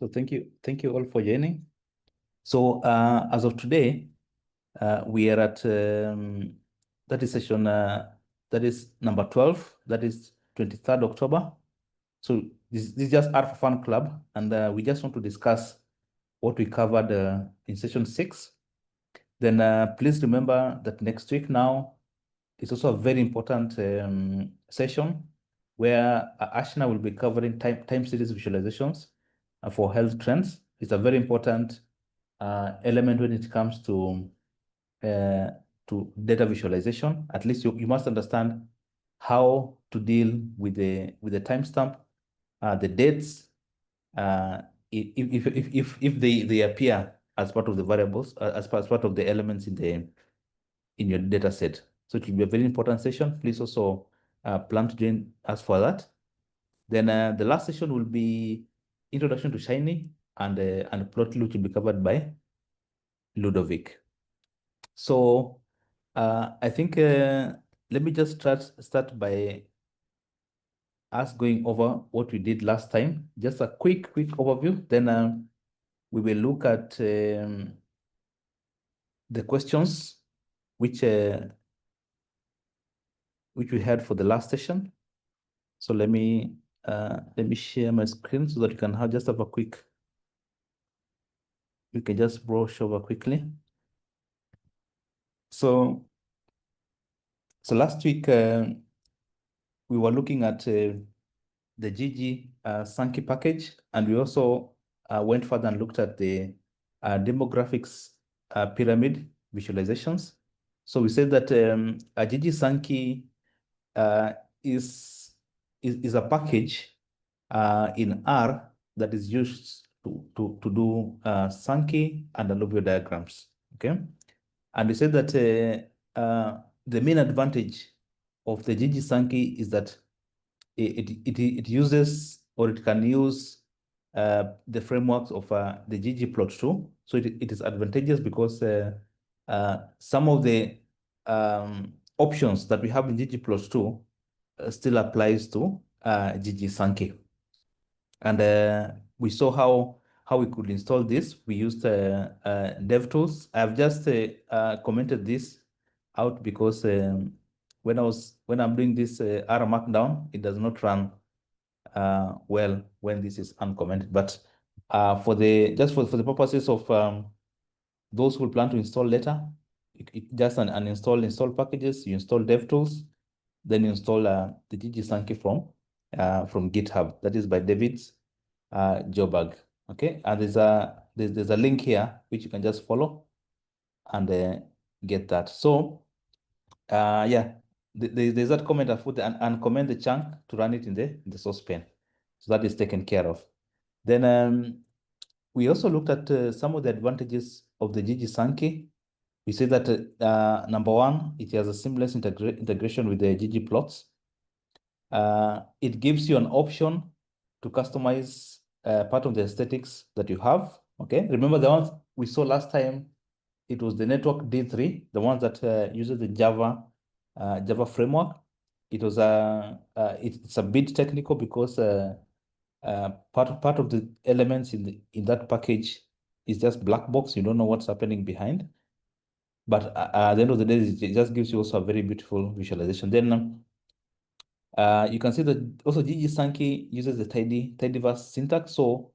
So thank you all for joining. So as of today, we are at that is session that is number 12. That is 23rd October. So this is just Art for Fun Club, and we just want to discuss what we covered in session 6. Then please remember that next week now is also a very important session where Ashna will be covering time series visualizations for health trends. It's a very important element when it comes to data visualization. At least you must understand how to deal with the timestamp, the dates, if they appear as part of the variables, as part of the elements in your data set. So it will be a very important session. Please also plan to join us for that. Then the last session will be introduction to Shiny and Plotly, which will be covered by Ludovic. So I think let me just start by us going over what we did last time. Just a quick overview. Then we will look at the questions which we had for the last session. So let me share my screen so that you can have a quick. You can just brush over quickly. So last week we were looking at the ggsankey package, and we also went further and looked at the demographics pyramid visualizations. So we said that a ggsankey is a package in R that is used to do Sankey and alluvial diagrams. Okay, and we said that the main advantage of the ggsankey is that it uses, or it can use the frameworks of the ggplot too. So it is advantageous because some of the options that we have in ggplot too still applies to ggsankey. And we saw how we could install this. We used DevTools. I've just commented this out because when I'm doing this R Markdown, it does not run well when this is uncommented. But for the purposes of those who plan to install later, just uninstall packages. You install DevTools, then you install the ggsankey from GitHub. That is by David's Joburg. Okay, and there's a link here which you can just follow and get that. So yeah, there's that comment I put, and comment the chunk to run it in the source pane. So that is taken care of. Then we also looked at some of the advantages of the ggsankey. We say that number one, it has a seamless integration with the ggplots. It gives you an option to customize part of the aesthetics that you have. Okay, remember the ones we saw last time? It was the network D3, the ones that uses the Java framework. It was it's a bit technical because part of the elements in that package is just black box. You don't know what's happening behind. But at the end of the day, it just gives you also a very beautiful visualization. Then you can see that also ggsankey uses the tidyverse syntax. So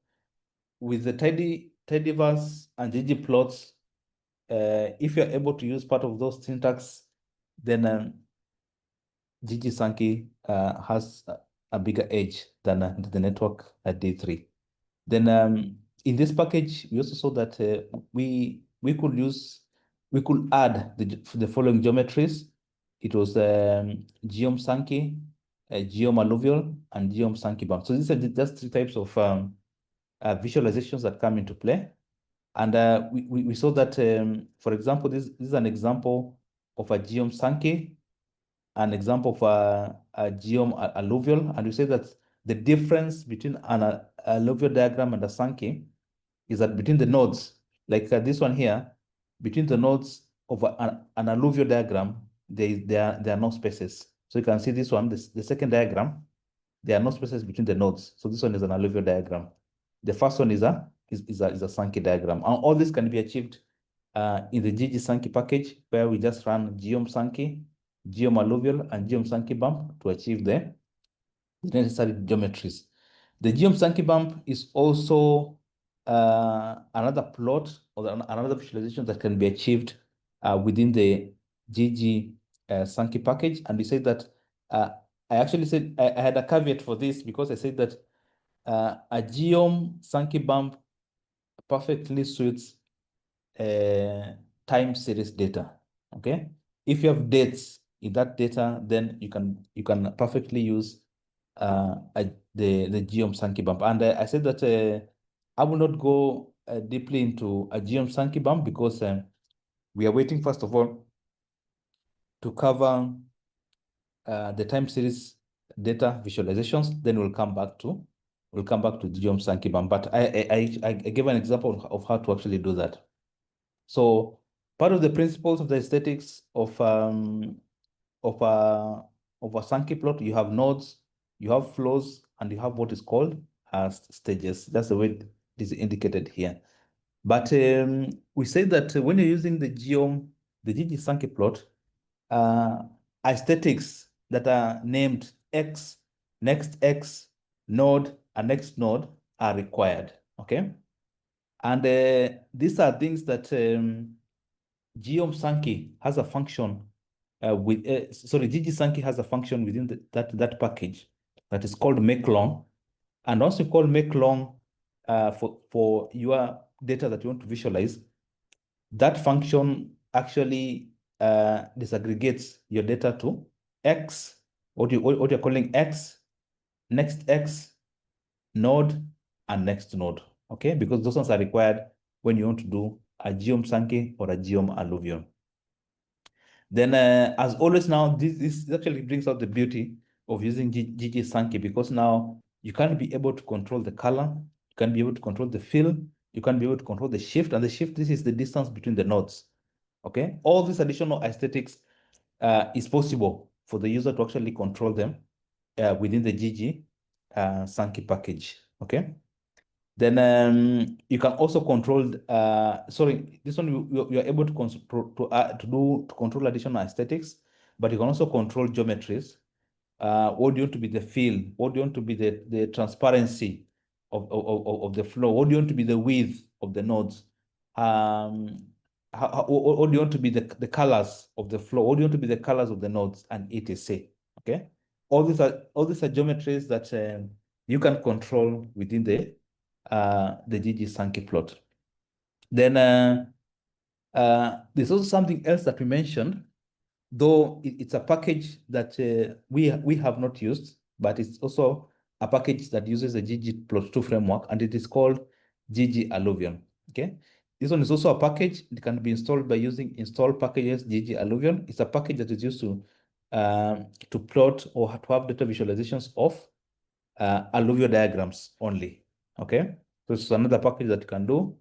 with the tidyverse and ggplots, if you're able to use part of those syntax, then ggsankey has a bigger edge than the network at D3. Then in this package, we also saw that we could add the following geometries. It was geom Sankey, geom alluvial, and geom Sankey bound. So these are just three types of visualizations that come into play. And we saw that, for example, this is an example of a geom Sankey, an example of a geom alluvial, and we say that the difference between an alluvial diagram and a Sankey is that between the nodes, like this one here, between the nodes of an alluvial diagram, there are no spaces. So you can see this one, the second diagram, there are no spaces between the nodes. So this one is an alluvial diagram. The first one is a Sankey diagram. And all this can be achieved in the ggsankey package, where we just run ggsankey, alluvial, and ggsankey bump to achieve the necessary geometries. The ggsankey bump is also another plot or another visualization that can be achieved within the ggsankey package. And we said that I actually said I had a caveat for this, because I said that a ggsankey bump perfectly suits time series data. Okay, if you have dates in that data, then you can perfectly use the ggsankey bump. And I said that I will not go deeply into a ggsankey bump, because we are waiting, first of all, to cover the time series data visualizations. Then we'll come back to ggsankey bump. But I gave an example of how to actually do that. So part of the principles of the aesthetics of a Sankey plot, you have nodes, you have flows, and you have what is called stages. That's the way it is indicated here. But we say that when you're using the ggsankey plot, aesthetics that are named X, next X, node, and next node are required. Okay, and these are things that ggsankey has a function ggsankey has a function within that package that is called make long. And once you call make long for your data that you want to visualize, that function actually disaggregates your data to X, what you're calling X, next X, node, and next node. Okay, because those ones are required when you want to do a ggsankey or a alluvial. Then, as always, now this actually brings out the beauty of using ggsankey, because now you can be able to control the color, you can be able to control the fill, you can be able to control the shift, and the shift, this is the distance between the nodes. Okay, all these additional aesthetics is possible for the user to actually control them within the ggsankey package. Okay. Then you can also control, sorry, this one you are able to control additional aesthetics, but you can also control geometries. What do you want to be the fill? What do you want to be the transparency of the flow? What do you want to be the width of the nodes? What do you want to be the colors of the flow? What do you want to be the colors of the nodes, and etc. Okay, all these are geometries that you can control within the ggsankey plot. Then there's also something else that we mentioned, though it's a package that we have not used, but it's also a package that uses the ggplot2 framework, and it is called alluvial. Okay, this one is also a package. It can be installed by using install packages alluvial. It's a package that is used to plot or to have data visualizations of alluvial diagrams only. Okay, so it's another package that you can do,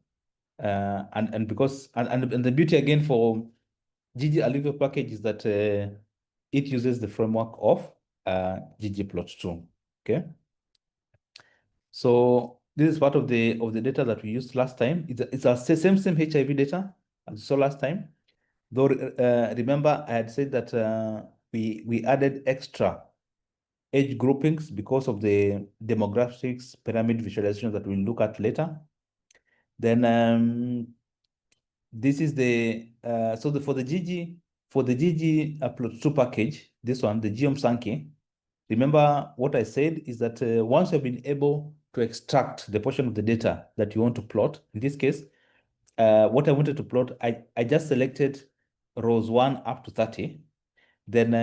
and because and the beauty again for alluvial package is that it uses the framework of ggplot2. Okay, so this is part of the data that we used last time. It's a same HIV data as we saw last time. Though remember, I had said that we added extra age groupings because of the demographics pyramid visualization that we'll look at later. Then this is the for the ggplot2 package, this one, the ggsankey. Remember what I said is that once you've been able to extract the portion of the data that you want to plot, in this case, what I wanted to plot, I just selected rows 1 up to 30. Then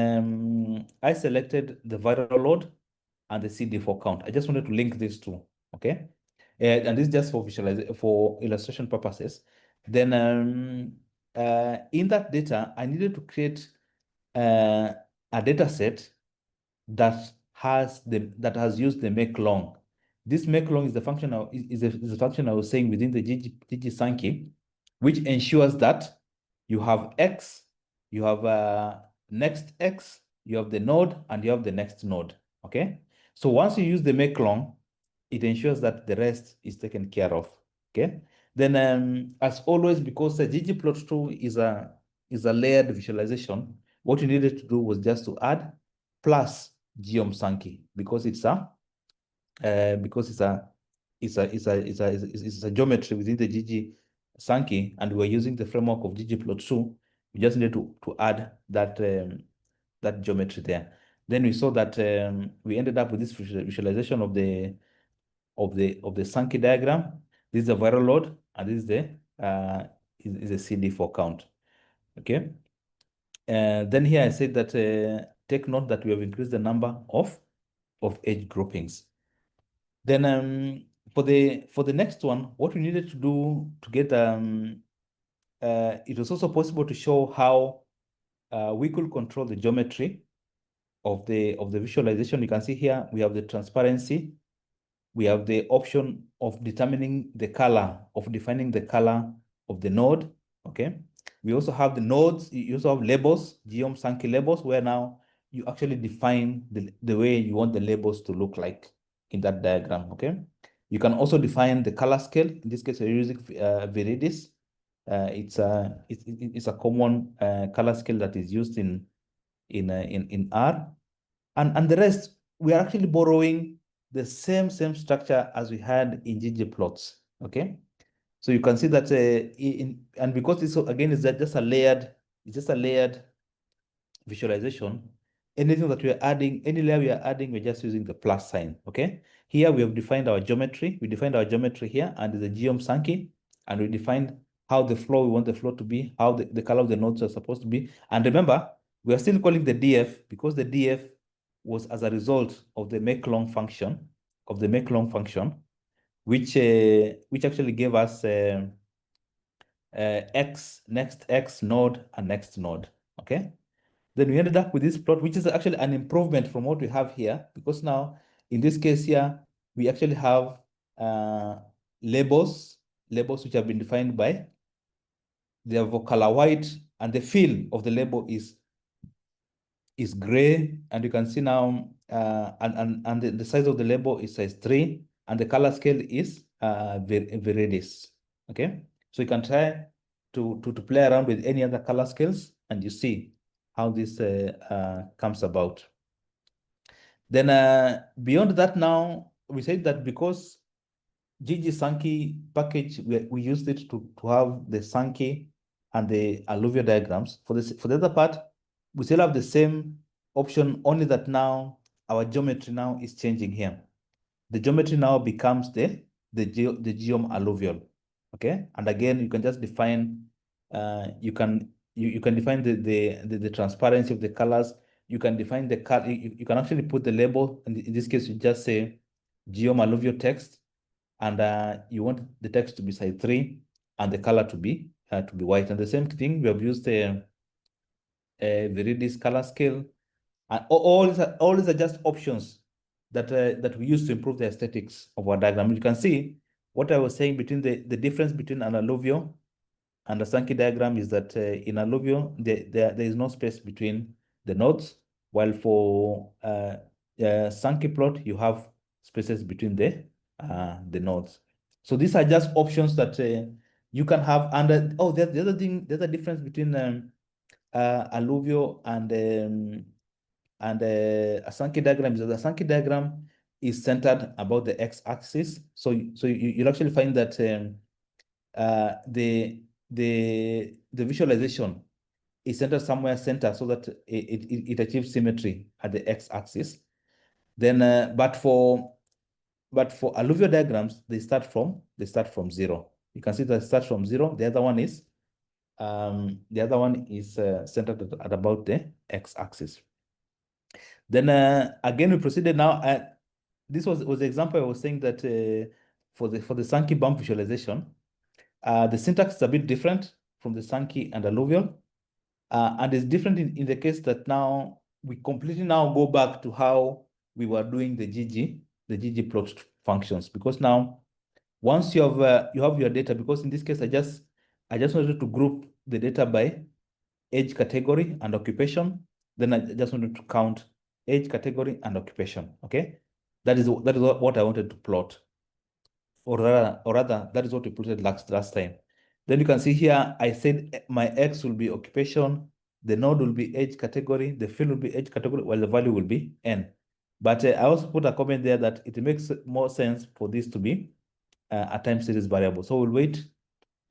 I selected the viral load and the CD4 count. I just wanted to link these two, okay? And this is just for for illustration purposes. Then in that data, I needed to create a data set that has used the make long. This make long is the function is a function I was saying within the ggsankey, which ensures that you have X, you have next X, you have the node, and you have the next node. Okay. So once you use the make long, it ensures that the rest is taken care of. Okay. Then as always, because the ggplot2 is a layered visualization, what you needed to do was just to add plus ggsankey because it's a geometry within the ggsankey, and we're using the framework of ggplot2. We just need to add that that geometry there. Then we saw that we ended up with this visualization of the Sankey diagram. This is a viral load, and this is the is a CD4 count. Okay. Then here I said that take note that we have increased the number of edge groupings. Then for the next one, what we needed to do to get it was also possible to show how we could control the geometry of the visualization. You can see here we have the transparency. We have the option of determining the color, of defining the color of the node. Okay. We also have the nodes. You also have labels, ggsankey labels, where now you actually define the way you want the labels to look like in that diagram. Okay. You can also define the color scale. In this case, we're using Viridis. It's a common color scale that is used in R, and the rest we are actually borrowing the same structure as we had in ggplots. Okay, so you can see that and because this again is just a layered, visualization. Anything that we are adding, any layer we are adding, we're just using the plus sign. Okay, here we have defined our geometry. We defined our geometry here and the ggsankey, and we defined how the flow, we want the flow to be, how the color of the nodes are supposed to be. And remember, we are still calling the df because the df was as a result of the make long function, which actually gave us x, next x node, and next node. Okay. Then we ended up with this plot, which is actually an improvement from what we have here, because now in this case here, we actually have labels which have been defined by the color white, and the fill of the label is gray, and you can see now, and the size of the label is size 3, and the color scale is Viridis. Okay, so you can try to play around with any other color scales, and you see how this comes about. Then beyond that, now we said that because ggsankey package, we used it to have the Sankey and the alluvial diagrams. For the other part, we still have the same option, only that now our geometry now is changing here. The geometry now becomes the geom alluvial. Okay, and again you can just define you can define the transparency of the colors. You can define the color. You can actually put the label, and in this case you just say geom alluvial text, and you want the text to be size 3 and the color to be white. And the same thing, we have used the Viridis color scale. And all these are just options that we use to improve the aesthetics of our diagram. You can see what I was saying between the difference between an alluvial and a Sankey diagram is that in alluvial, there is no space between the nodes, while for Sankey plot, you have spaces between the nodes. So these are just options that you can have. And the other thing, the other difference between alluvial and a Sankey diagram is that the Sankey diagram is centered about the x-axis. So you'll actually find that the visualization is centered somewhere center, so that it achieves symmetry at the x-axis. Then but for alluvial diagrams, they start from 0. You can see that it starts from 0. The other one is centered at about the x-axis. Then again, we proceeded now. This was the example I was saying that for the Sankey bump visualization, the syntax is a bit different from the Sankey and alluvial, and it's different in the case that now we completely now go back to how we were doing the ggplot functions, because now once you have your data, because in this case I just wanted to group the data by age category and occupation. Then I just wanted to count age category and occupation. Okay, That is what I wanted to plot, or rather, that is what we plotted last time. Then you can see here, I said my X will be occupation, the node will be age category, the field will be age category, while the value will be N. But I also put a comment there that it makes more sense for this to be a time series variable. So we'll wait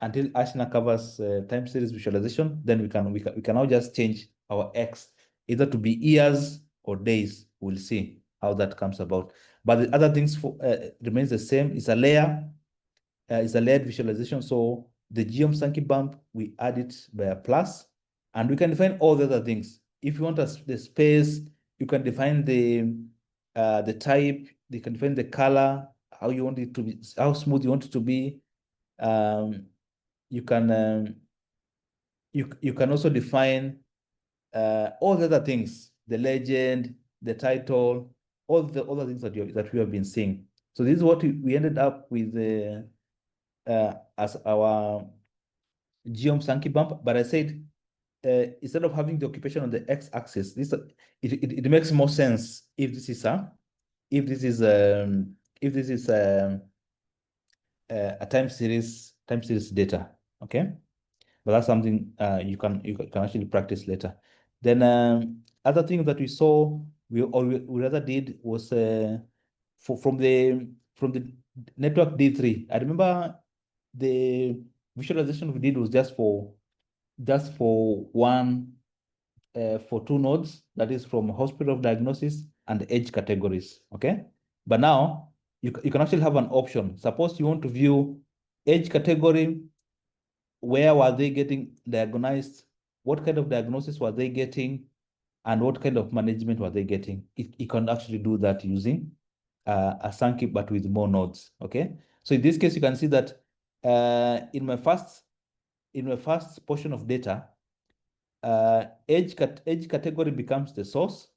until Ashna covers time series visualization. Then we can now just change our X either to be years or days. We'll see how that comes about. But the other things remains the same. It's a layer. It's a layered visualization. So the ggsankey bump, we add it by a plus, and we can define all the other things. If you want the space, you can define the type. You can define the color, how you want it to be, how smooth you want it to be. You can you can also define all the other things, the legend, the title, all the other things that we have been seeing. So this is what we ended up with as our ggsankey bump. But I said instead of having the occupation on the x-axis, it makes more sense if this is a time series data. Okay. But that's something you can actually practice later. Then other thing that we saw we rather did was from the network D3. I remember the visualization we did was just for one for two nodes, that is from hospital of diagnosis and age categories. Okay, but now you can actually have an option. Suppose you want to view age category, where were they getting diagnosed, what kind of diagnosis were they getting, and what kind of management were they getting. It can actually do that using a Sankey, but with more nodes. Okay, so in this case, you can see that in my first portion of data, age category becomes the source,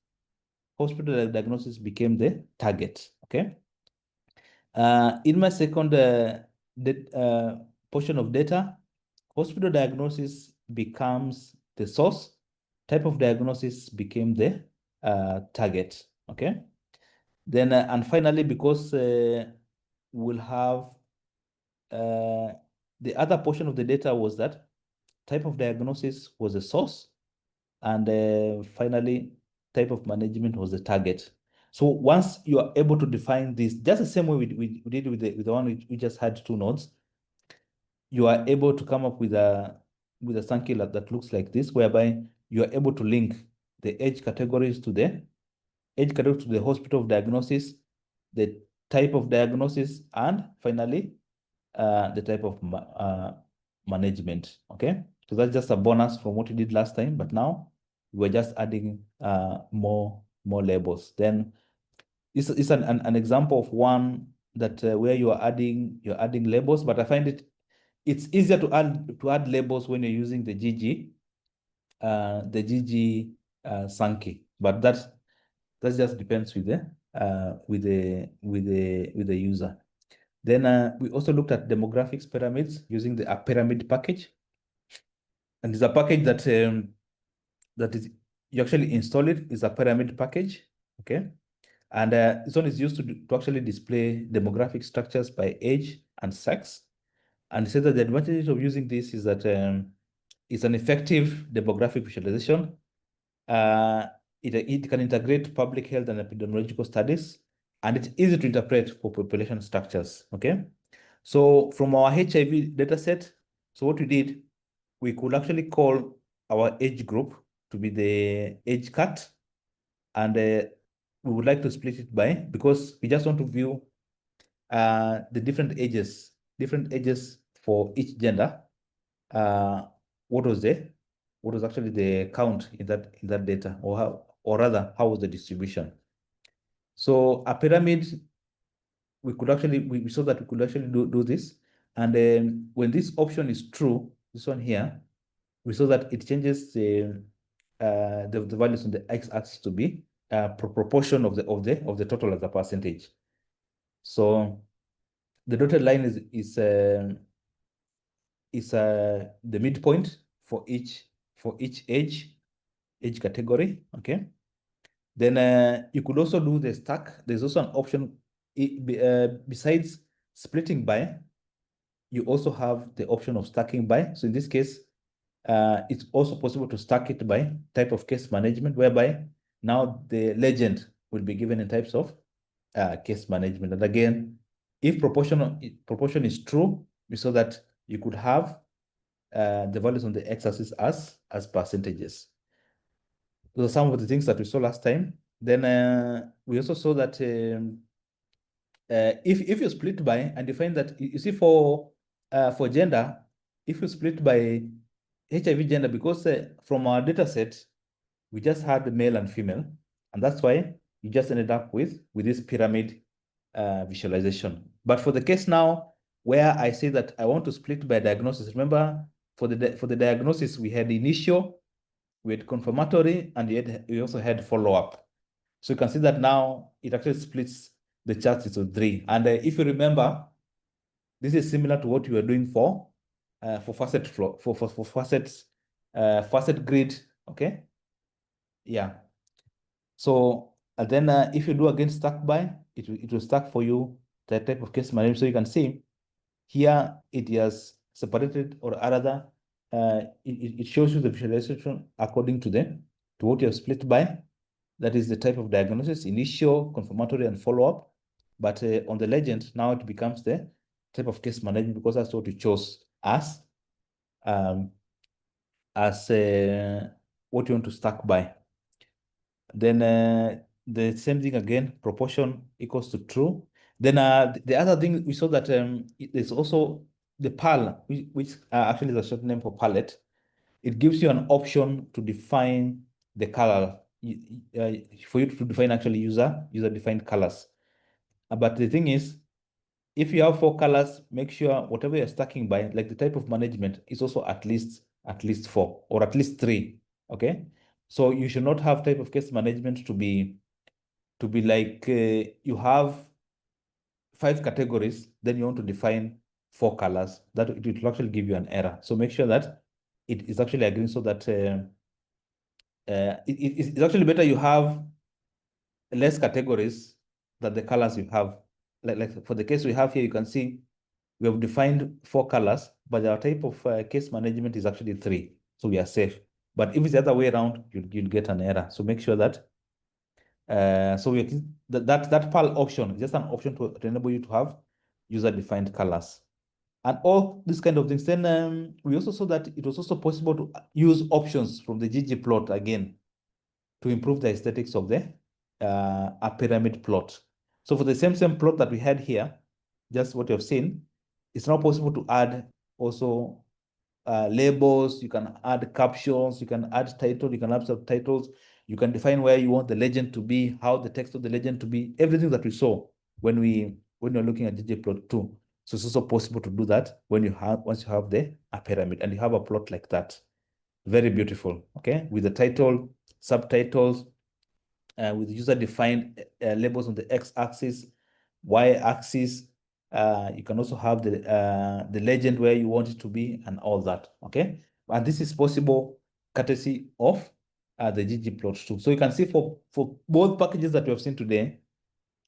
hospital diagnosis became the target. Okay, in my second portion of data, hospital diagnosis becomes the source, type of diagnosis became the target. Okay, then and finally, because we'll have the other portion of the data was that type of diagnosis was the source, and finally type of management was the target. So once you are able to define this, just the same way we did with the one we just had two nodes, you are able to come up with a Sankey that looks like this, whereby you are able to link the age categories to the hospital of diagnosis, the type of diagnosis, and finally the type of management. Okay, so that's just a bonus from what we did last time, but now we're just adding more labels. Then this is an example of one that where you are adding labels, but I find it's easier to add labels when you're using the Sankey, but that just depends with the user. Then we also looked at demographics pyramids using the apyramid package, and it's a package that that is you actually install it. It's a pyramid package. Okay, and this one is used to actually display demographic structures by age and sex. And say that the advantage of using this is that it's an effective demographic visualization. It can integrate public health and epidemiological studies, and it's easy to interpret for population structures. Okay, so from our HIV data set, so what we did, we could actually call our age group to be the age cut, and we would like to split it by, because we just want to view the different ages for each gender. What was actually the count in that data, or rather, how was the distribution? So a pyramid, we saw that we could actually do this, and when this option is true, this one here, we saw that it changes the values on the x-axis to be proportion of the total as a percentage. So the dotted line is the midpoint for each age category. Okay, Then you could also do the stack. There's also an option besides splitting by, you also have the option of stacking by. So in this case, it's also possible to stack it by type of case management, whereby now the legend will be given in types of case management. And again, if proportion is true, we saw that you could have the values on the x-axis as percentages. Those are some of the things that we saw last time. Then we also saw that if you split by and you find that you see for gender, if you split by HIV gender, because from our data set we just had male and female, and that's why you just ended up with this pyramid visualization. But for the case now where I say that I want to split by diagnosis, remember for the diagnosis we had initial, we had confirmatory, and we also had follow-up. So you can see that now it actually splits the chart into three. And if you remember, this is similar to what we were doing for facet flow, for facets, facet grid. Okay. Yeah. So then if you do again stack by, it will stack for you the type of case management. So you can see here it has separated, or rather, it shows you the visualization according to what you have split by. That is the type of diagnosis: initial, confirmatory, and follow-up. But on the legend, now it becomes the type of case management, because that's what you chose as what you want to stack by. Then the same thing again, proportion equals to true. Then the other thing we saw that there's also the PAL, which actually is a short name for palette. It gives you an option to define the color, for you to define actually user-defined colors. But the thing is, if you have 4 colors, make sure whatever you're stacking by, like the type of management, is also at least 4 or at least 3. Okay, so you should not have type of case management to be like you have 5 categories, then you want to define 4 colors. That it will actually give you an error. So make sure that it is actually agreeing, so that it's actually better you have less categories than the colors you have. Like for the case we have here, you can see we have defined 4 colors, but our type of case management is actually 3. So we are safe. But if it's the other way around, you'll get an error. So make sure that that PAL option is just an option to enable you to have user-defined colors. And all these kind of things. Then we also saw that it was also possible to use options from the ggplot again to improve the aesthetics of the apyramid plot. So for the same plot that we had here, just what you have seen, it's now possible to add also labels. You can add captions, you can add title, you can add subtitles, you can define where you want the legend to be, how the text of the legend to be, everything that we saw when you're looking at ggplot2. So it's also possible to do that once you have the pyramid and you have a plot like that. Very beautiful, okay? With the title, subtitles, with user-defined labels on the x-axis, y-axis. You can also have the legend where you want it to be and all that, okay? And this is possible courtesy of the ggplot2. So you can see for both packages that we have seen today,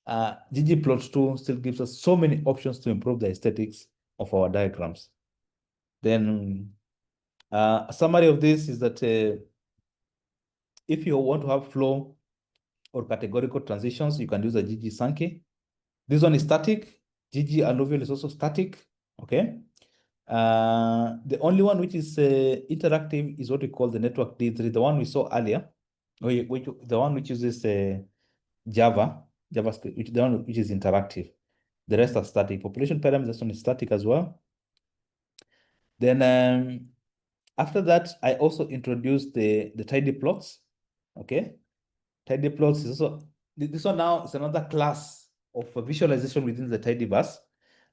ggplot2 still gives us so many options to improve the aesthetics of our diagrams. Then a summary of this is that if you want to have flow or categorical transitions, you can use a ggsankey. This one is static. GG alluvial is also static. Okay. The only one which is interactive is what we call the network D3, the one we saw earlier, the one which uses JavaScript, the one which is interactive. The rest are static. Population parameters, this one is static as well. Then after that, I also introduced the Tidyplots. Okay. Tidyplots is also, this one now is another class of visualization within the Tidyverse,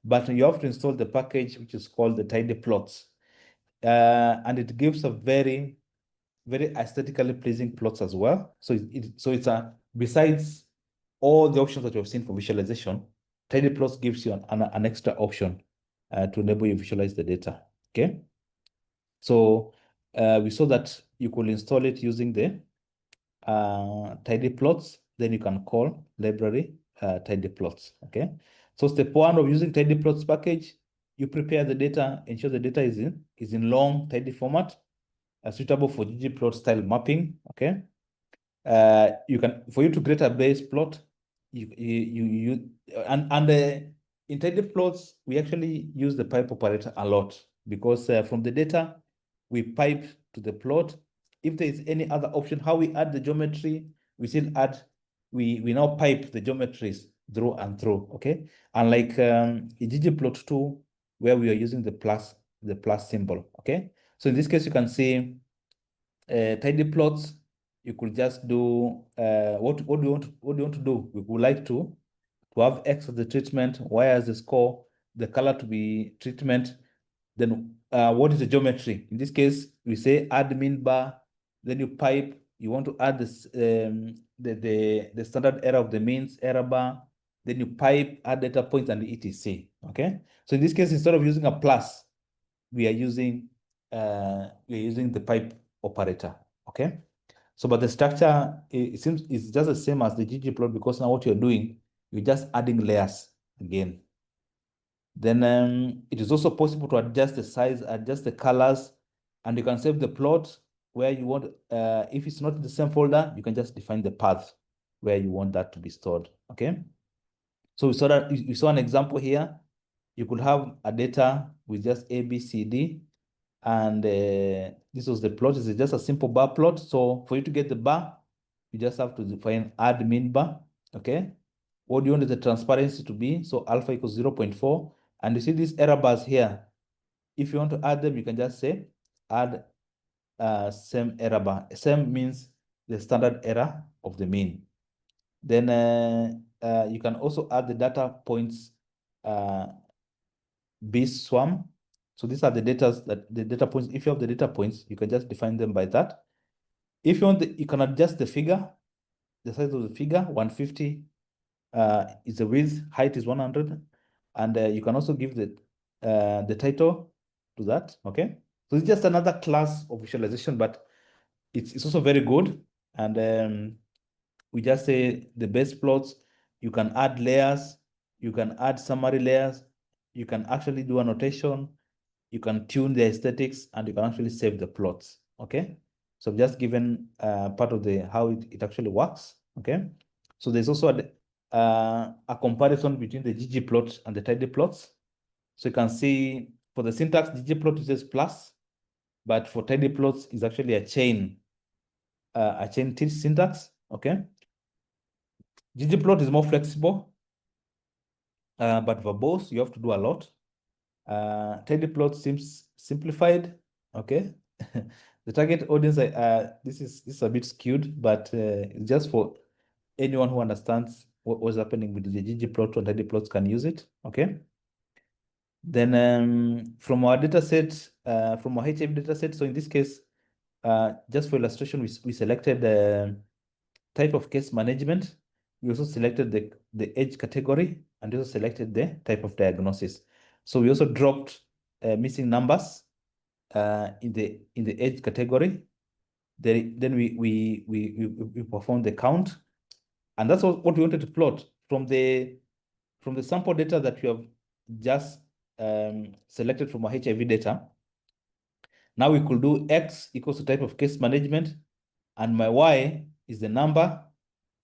but you have to install the package which is called the Tidyplots. And it gives a very, very aesthetically pleasing plots as well. So it's besides all the options that you've seen for visualization, Tidyplots gives you an extra option to enable you visualize the data. Okay. So we saw that you could install it using the Tidyplots, then you can call library Tidyplots. Okay. So step one of using Tidyplots package, you prepare the data, ensure the data is in long tidy format, suitable for ggplot style mapping. Okay. You can, for you to create a base plot, in Tidyplots, we actually use the pipe operator a lot because from the data, we pipe to the plot. If there is any other option, how we add the geometry, we still add, we now pipe the geometries through and through, okay? Unlike in ggplot2, where we are using the plus symbol, okay? So in this case, you can see Tidyplots, you could just do what do you want to do? We would like to have X as the treatment, Y as the score, the color to be treatment. Then what is the geometry? In this case, we say add min bar, then you pipe, you want to add this the standard error of the means error bar, then you pipe, add data points and etc. Okay. So in this case, instead of using a plus, we are using the pipe operator. Okay. So, but the structure, it seems it's just the same as the ggplot, because now what you're doing, you're just adding layers again. Then it is also possible to adjust the size, adjust the colors, and you can save the plot where you want. If it's not in the same folder, you can just define the path where you want that to be stored. Okay. So we saw that you saw an example here. You could have a data with just A, B, C, D, and this was the plot. It's just a simple bar plot. So for you to get the bar, you just have to define add min bar. Okay. What do you want the transparency to be? So alpha equals 0.4. And you see these error bars here. If you want to add them, you can just say add same error bar. Same means the standard error of the mean. Then you can also add the data points base swarm. So these are the data points. If you have the data points, you can just define them by that. If you want, you can adjust the figure, the size of the figure, 150 is the width, height is 100, and you can also give the title to that. Okay, so it's just another class of visualization, but it's also very good. And we just say the base plots. You can add layers, you can add summary layers, you can actually do annotation, you can tune the aesthetics, and you can actually save the plots. Okay, so I've just given part of the how it actually works. Okay, so there's also a comparison between the ggplot and the Tidyplots. So you can see for the syntax, ggplot uses plus, but for Tidyplots is actually a chain syntax. Okay, ggplot is more flexible, but verbose, you have to do a lot. Tidyplot seems simplified. Okay. The target audience, this is a bit skewed, but just for anyone who understands what's happening with the ggplot and Tidyplots can use it. Okay. Then from our data set, from our HIV data set, so in this case, just for illustration, we selected type of case management. We also selected the age category, and we also selected the type of diagnosis. So we also dropped missing numbers in the age category. Then we performed the count, and that's what we wanted to plot from the sample data that we have just selected from our HIV data. Now we could do X equals to type of case management, and my Y is the number,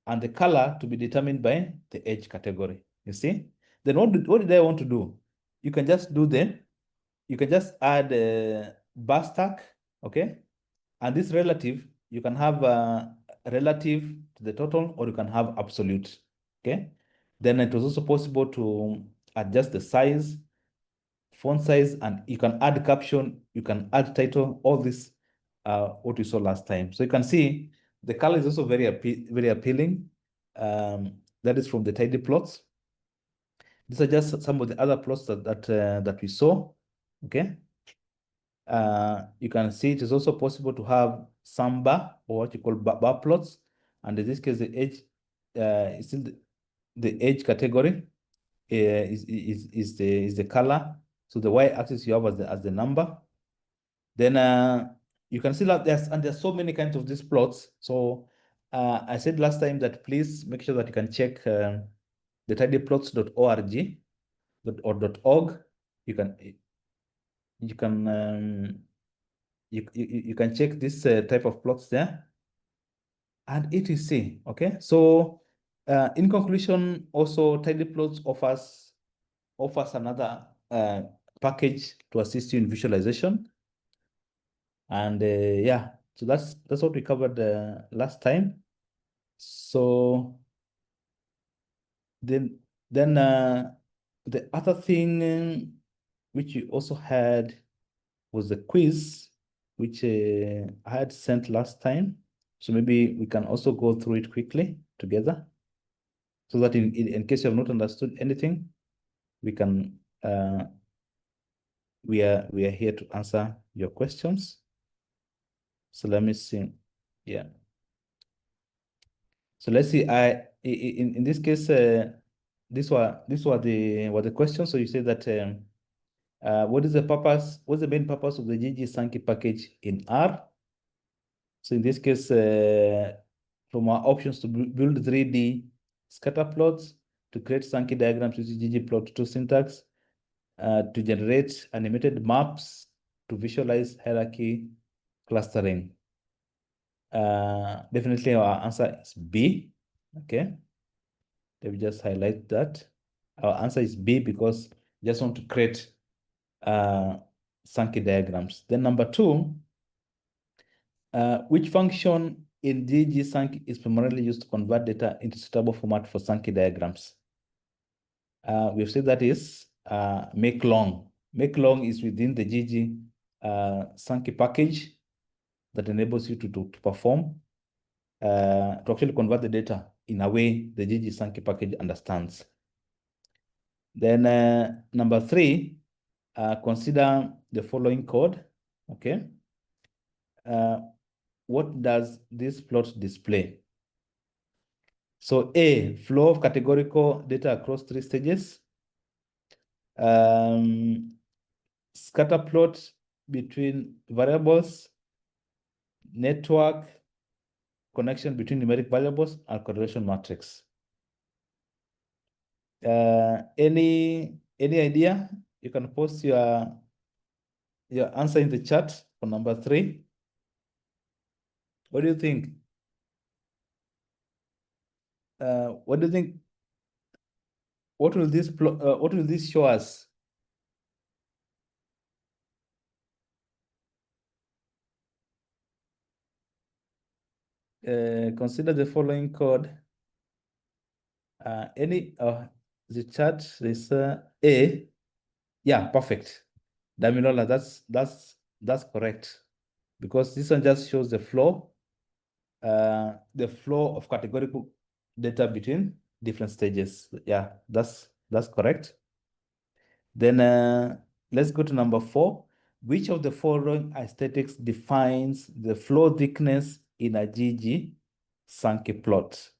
and the color to be determined by the age category. You see? Then what did I want to do? You can just you can just add a bar stack, okay? And this relative, you can have a relative to the total, or you can have absolute, okay? Then it was also possible to adjust the size, font size, and you can add caption, you can add title, all this, what we saw last time. So you can see the color is also very appealing. That is from the Tidyplots. These are just some of the other plots that we saw. Okay. You can see it is also possible to have some bar, or what you call bar plots. And in this case, the age is still the age category is the color. So the y-axis you have as the number. Then you can see that there's so many kinds of these plots. So I said last time that please make sure that you can check the tidyplots.org or .org. You can you can check this type of plots there, and etc. Okay, so in conclusion, also Tidyplots offers another package to assist you in visualization, and yeah, so that's what we covered last time. So then the other thing which you also had was the quiz, which I had sent last time. So maybe we can also go through it quickly together, so that in case you have not understood anything, we can we are here to answer your questions. So let me see. Yeah. So let's see. In this case, these were the questions. So you say that what is the purpose? What's the main purpose of the ggsankey package in R? So in this case, from our options to build 3D scatter plots, to create Sankey diagrams using ggplot2 syntax, to generate animated maps, to visualize hierarchy clustering. Definitely our answer is B. Okay. Let me just highlight that. Our answer is B because we just want to create Sankey diagrams. Then number 2, which function in ggsankey is primarily used to convert data into suitable format for Sankey diagrams? We've said that is make long. Make long is within the GG Sankey package that enables you to perform, to actually convert the data in a way the ggsankey package understands. Then number 3, consider the following code. Okay. What does this plot display? So A, flow of categorical data across 3 stages. Scatter plot between variables, network, connection between numeric variables, and correlation matrix. Any idea? You can post your answer in the chat for number 3. What do you think? What do you think? What will this show us? Consider the following code. The chat is A. Yeah, perfect. Damilola, that's correct, because this one just shows the flow of categorical data between different stages. Yeah, that's correct. Then let's go to number 4. Which of the following aesthetics defines the flow thickness in a ggsankey plot?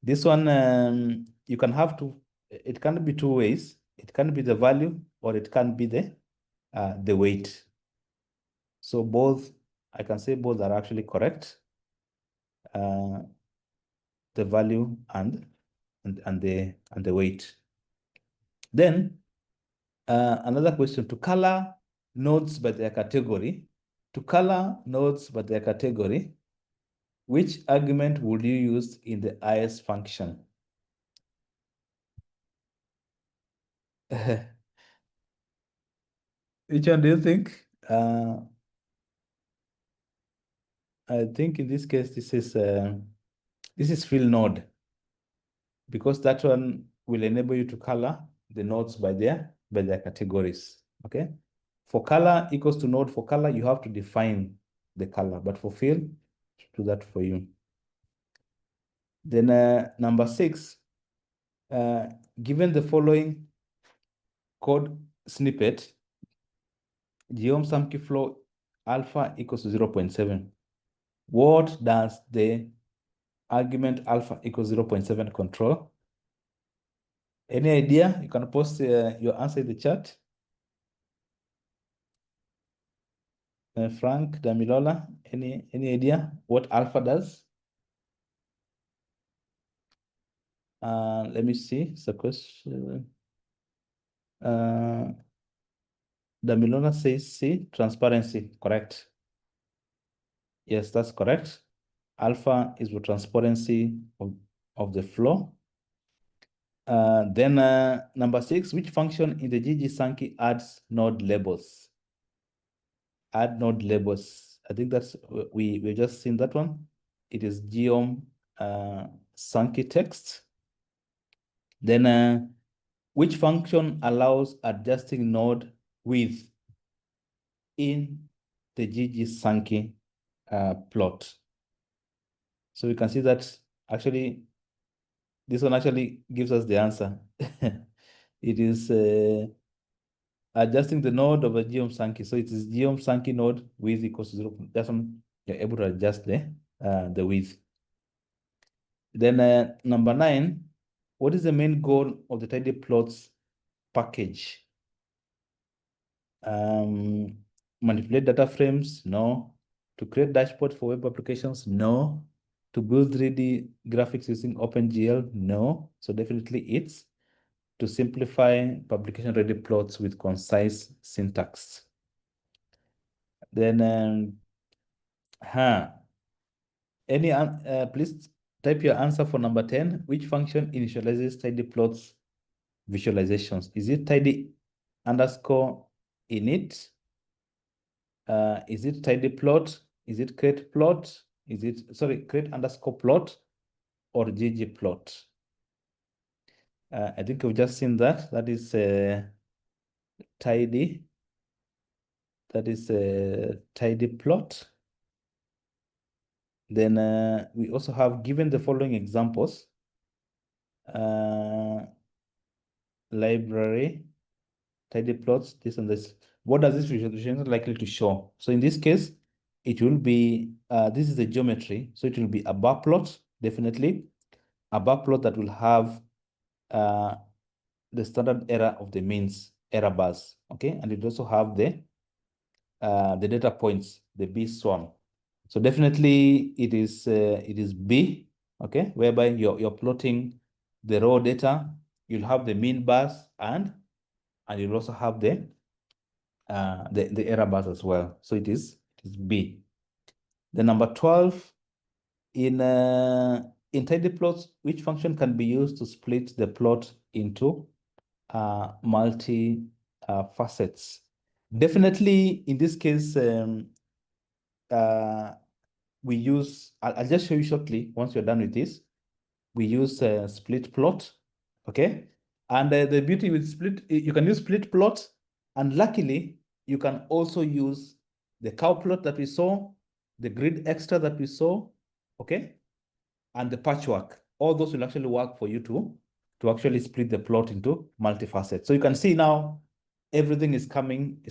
This one, you can have it can be 2 ways. It can be the value, or it can be the weight. So both, I can say both are actually correct. The value and the weight. Then another question: to color nodes by their category. To color nodes by their category, which argument would you use in the is function? Which one do you think? I think in this case, this is fill node, because that one will enable you to color the nodes by their categories. Okay. For color equals to node, for color, you have to define the color, but for fill, do that for you. Then number 6, given the following code snippet, geom Sankey flow alpha equals to 0.7. What does the argument alpha equals 0.7 control? Any idea? You can post your answer in the chat. Frank, Damilola, any idea what alpha does? Let me see. It's a question. Damilola says C, transparency, correct. Yes, that's correct. Alpha is the transparency of the flow. Then number 6, which function in the ggsankey adds node labels? Add node labels. I think that's we just seen that one. It is geom Sankey text. Then which function allows adjusting node width in the ggsankey plot? So we can see that actually this one actually gives us the answer. It is adjusting the node of a geom Sankey. So it is geom Sankey node width equals to 0. That's when you're able to adjust the width. Then number 9, what is the main goal of the Tidyplots package? Manipulate data frames? No. To create dashboard for web applications? No. To build 3D graphics using OpenGL? No. So definitely it's to simplify publication-ready plots with concise syntax. Then, please type your answer for number 10. Which function initializes Tidyplots visualizations? Is it tidy_init? Is it tidyplot? Is it createplot? Is it, create_plot or ggplot? I think we've just seen that. That is tidy. That is a tidyplot. Then we also have given the following examples. Library, tidyplots, this and this. What does this visualization likely to show? So in this case, it will be, this is the geometry. So it will be a bar plot, definitely. A bar plot that will have the standard error of the means error bars, okay? And it also have the data points, the B swarm. So definitely it is B, okay, whereby you're plotting the raw data. You'll have the mean bars and you'll also have the error bars as well. So it is B. The number 12, in Tidyplots, which function can be used to split the plot into multi facets? Definitely in this case, we use, I'll just show you shortly once you're done with this. We use split plot, okay? And the beauty with split, you can use split plot, and luckily, you can also use the cow plot that we saw, the grid extra that we saw, okay? And the patchwork. All those will actually work for you to actually split the plot into multifacets. So you can see now, everything is coming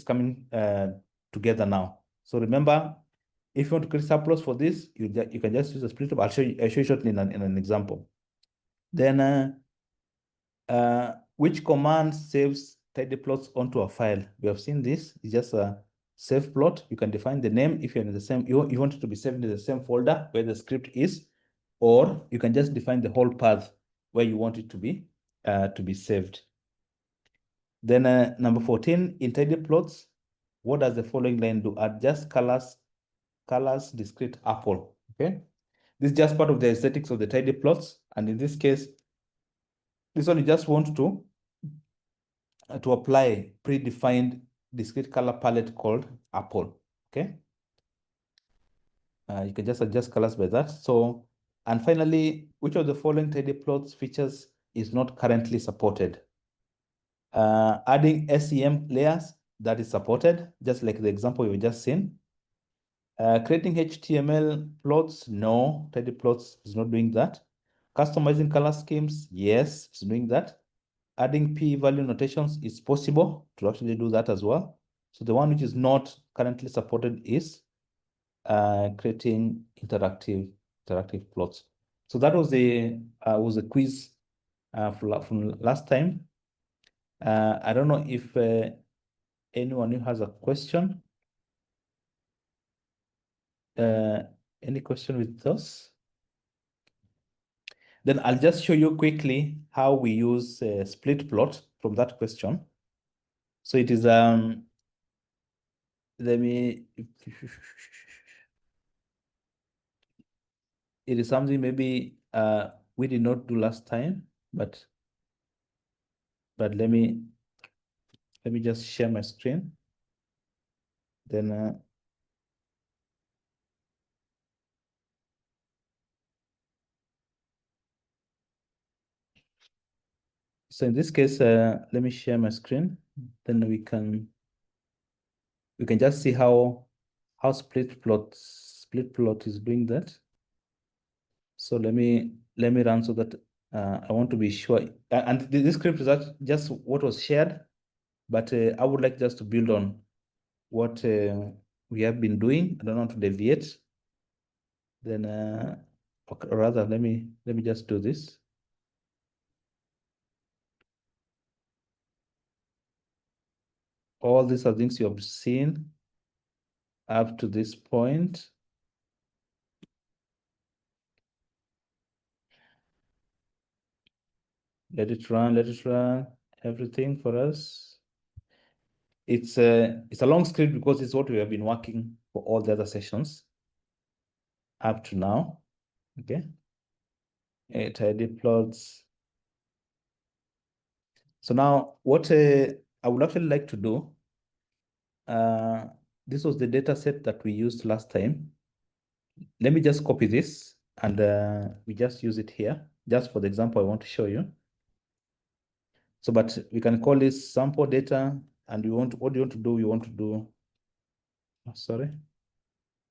together now. So remember, if you want to create subplots for this, you can just use a split. I'll show you shortly in an example. Then which command saves tidyplots onto a file? We have seen this. It's just a save plot. You can define the name if you're in the same, you want it to be saved in the same folder where the script is, or you can just define the whole path where you want it to be saved. Then number 14, in tidyplots, what does the following line do? Adjust colors discrete apple, okay? This is just part of the aesthetics of the tidyplots. And in this case, this one you just want to apply predefined discrete color palette called apple, okay? You can just adjust colors by that. So, and finally, which of the following tidyplots features is not currently supported? Adding SEM layers, that is supported, just like the example you've just seen. Creating HTML plots, no, Tidyplots is not doing that. Customizing color schemes, yes, it's doing that. Adding p-value notations is possible to actually do that as well. So the one which is not currently supported is creating interactive plots. So that was the quiz from last time. I don't know if anyone who has a question. Any question with those? Then I'll just show you quickly how we use split plot from that question. So it is, let me, it is something maybe we did not do last time, but let me just share my screen. Then so in this case, let me share my screen. Then we can just see how split plot is doing that. So let me run so that I want to be sure. And this script is just what was shared, but I would like just to build on what we have been doing. I don't want to deviate. Then, okay, or rather, let me just do this. All these are things you have seen up to this point. Let it run everything for us. It's a long script because it's what we have been working for all the other sessions up to now. Okay. Tidyplots. So now what I would actually like to do, this was the data set that we used last time. Let me just copy this and we just use it here, just for the example I want to show you. So, but we can call this sample data, and what do you want to do? You want to do, sorry.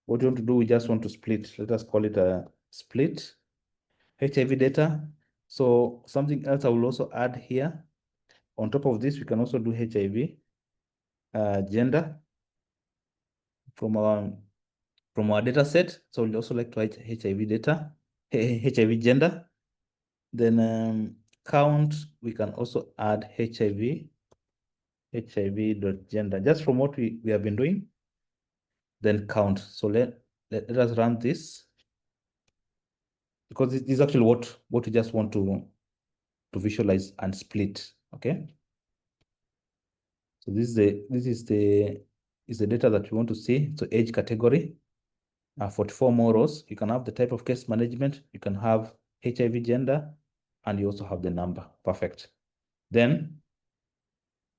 What do you want to do? We just want to split. Let us call it a split HIV data. So something else I will also add here. On top of this, we can also do HIV gender from our data set. So we also like to write HIV data, HIV gender. Then count, we can also add HIV.gender, just from what we have been doing. Then count. So let us run this, because this is actually what we just want to visualize and split. Okay. So this is the data that we want to see. So age category, 44 more rows. You can have the type of case management. You can have HIV gender, and you also have the number. Perfect. Then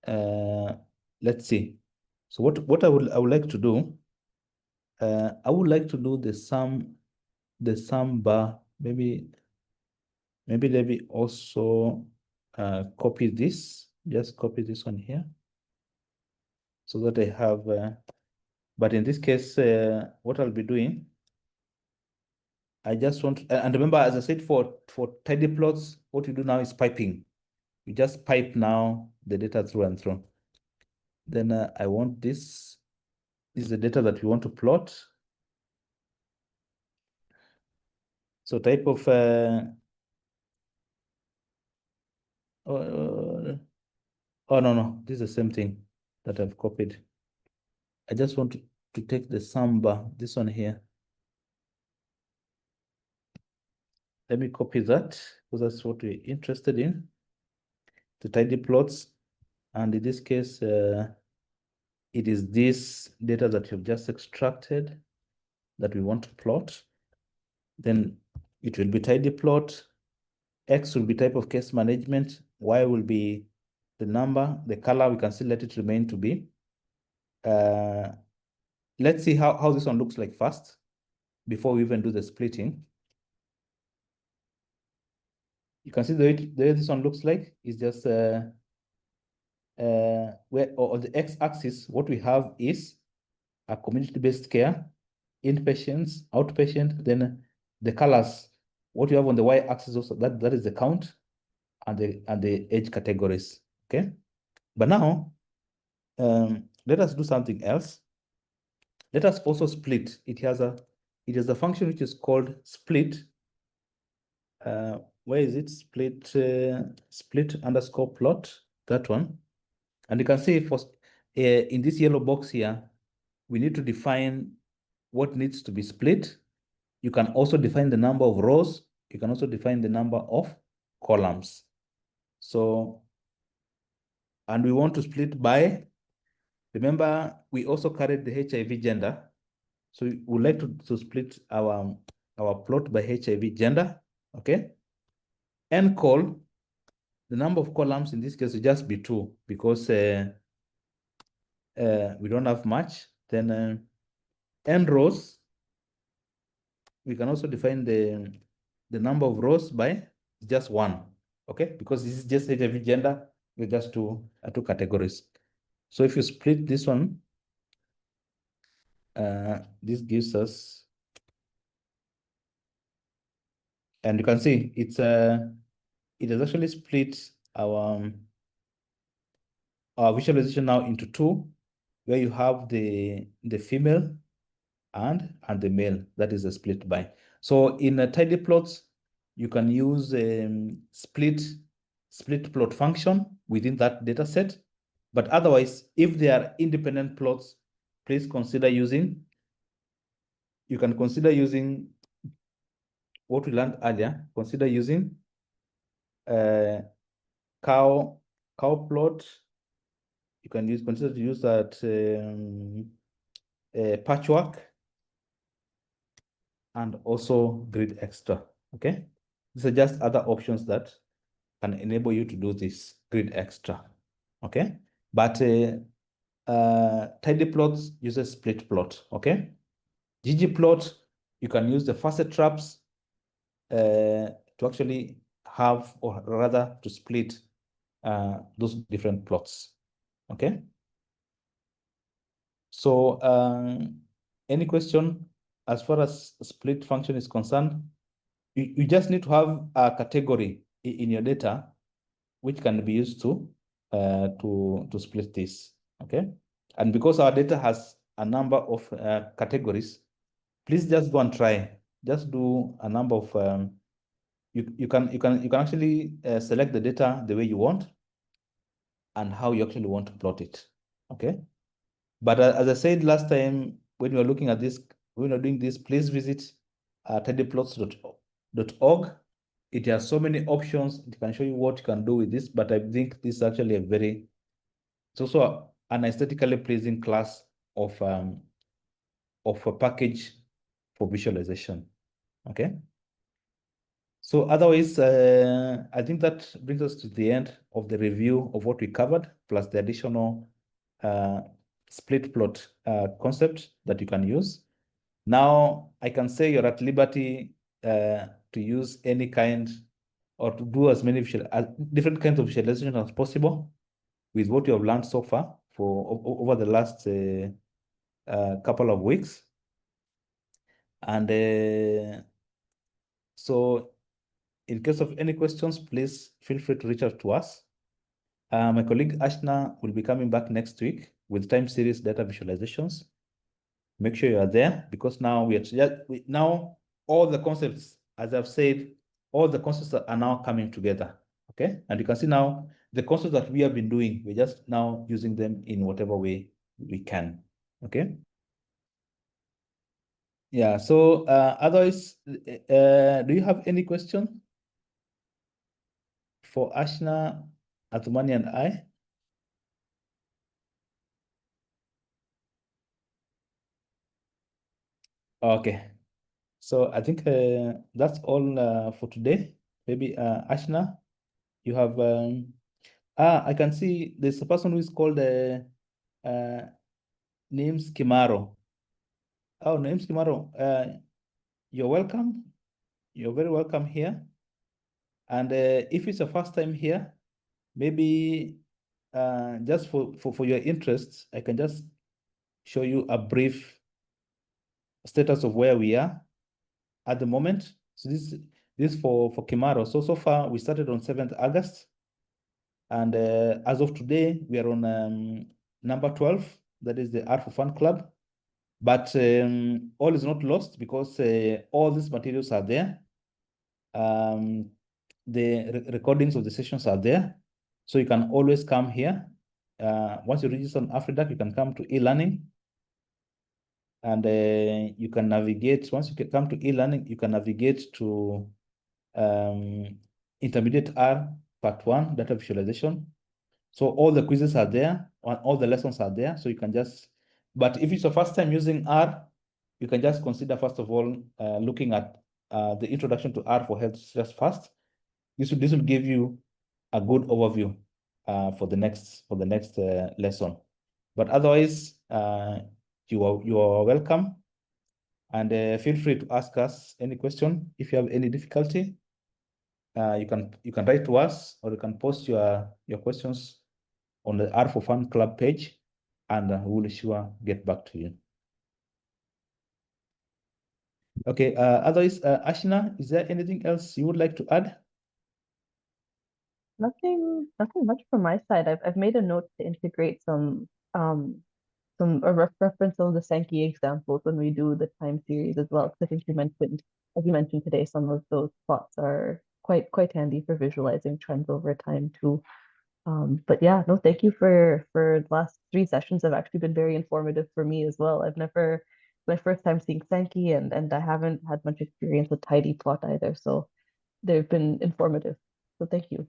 let's see. So what I would like to do, I would like to do the sum bar. Maybe let me also copy this. Just copy this one here, so that I have. But in this case, what I'll be doing, I just want, and remember, as I said, for Tidyplots, what you do now is piping. You just pipe now the data through and through. Then I want this. This is the data that we want to plot. So type of oh no, this is the same thing that I've copied. I just want to take the sum bar, this one here. Let me copy that, because that's what we're interested in, the Tidyplots. And in this case, it is this data that you've just extracted that we want to plot. Then it will be Tidyplot. X will be type of case management. Y will be the number. The color, we can still let it remain to be. Let's see how this one looks like first, before we even do the splitting. You can see the way this one looks like is just where on the x-axis, what we have is a community-based care, inpatients, outpatient. Then the colors, what you have on the y-axis also, that is the count and the age categories. Okay, but now let us do something else. Let us also split. It has a function which is called split. Where is it? Split underscore plot, that one. And you can see for in this yellow box here, we need to define what needs to be split. You can also define the number of rows. You can also define the number of columns. So, and we want to split by, remember, we also carried the HIV gender. So we would like to split our plot by HIV gender, okay? And call, the number of columns in this case will just be 2 because we don't have much. Then n rows, we can also define the number of rows by just 1, okay? Because this is just HIV gender with just two categories. So if you split this one, this gives us, and you can see it's it has actually split our visualization now into 2, where you have the female and the male. That is a split by. So in Tidyplots, you can use split plot function within that data set. But otherwise, if they are independent plots, please consider using, you can consider using what we learned earlier. Consider using cow plot. You can consider to use that patchwork, and also grid extra, okay? These are just other options that can enable you to do this grid extra, okay? But Tidyplots uses split plot, okay? ggplot, you can use the facet traps to actually have, or rather to split those different plots, okay? So any question as far as split function is concerned? You just need to have a category in your data which can be used to split this, okay? And because our data has a number of categories, please just go and try. Just do a number of you can actually select the data the way you want and how you actually want to plot it, okay? But as I said last time, when you are looking at this, when you're doing this, please visit tidyplots.org. It has so many options. It can show you what you can do with this, but I think this is actually it's also an aesthetically pleasing class of a package for visualization, okay? So otherwise, I think that brings us to the end of the review of what we covered, plus the additional split plot concept that you can use. Now, I can say you're at liberty to use any kind, or to do as many different kinds of visualization as possible with what you have learned so far over the last couple of weeks. And so in case of any questions, please feel free to reach out to us. My colleague Ashna will be coming back next week with time series data visualizations. Make sure you are there, because now now all the concepts, as I've said, all the concepts are now coming together, okay? And you can see now the concepts that we have been doing, we're just now using them in whatever way we can, okay? Yeah, so otherwise, do you have any question for Ashna, Athumani, and I? Okay, so I think that's all for today. Maybe Ashna, you have I can see there's a person who is called Names Kimaro. Oh, Names Kimaro, you're welcome. You're very welcome here. And if it's your first time here, maybe just for your interests, I can just show you a brief status of where we are at the moment. So this for Kimaro. So far, we started on 7th August. And as of today, we are on number 12. That is the Art for Fun Club. But all is not lost, because all these materials are there. The recordings of the sessions are there. So you can always come here. Once you register on Afredac, you can come to e-learning. And you can navigate, once you come to e-learning, you can navigate to Intermediate R Part 1, data visualization. So all the quizzes are there, all the lessons are there. So you can just, but if it's your first time using R, you can just consider, first of all, looking at the introduction to R for health just first. This will give you a good overview for the next lesson. But otherwise, you are welcome, and feel free to ask us any question. If you have any difficulty, you can write to us, or you can post your questions on the R for Fun Club page, and we will sure get back to you. Okay. Otherwise, Ashna, is there anything else you would like to add? Nothing much from my side. I've made a note to integrate some reference some of the Sankey examples when we do the time series as well. Because I think you mentioned, as you mentioned today, some of those plots are quite handy for visualizing trends over time too. But yeah, no, thank you for the last three sessions have actually been very informative for me as well. I've never my first time seeing Sankey and I haven't had much experience with Tidyplot either, so they've been informative. So thank you.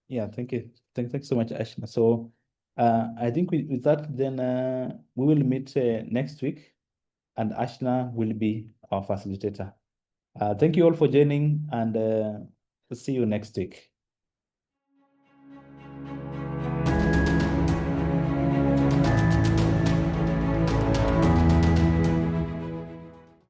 Yeah, thank you. Thanks so much, Ashna. So I think with that, then we will meet next week, and Ashna will be our facilitator. Thank you all for joining, and see you next week.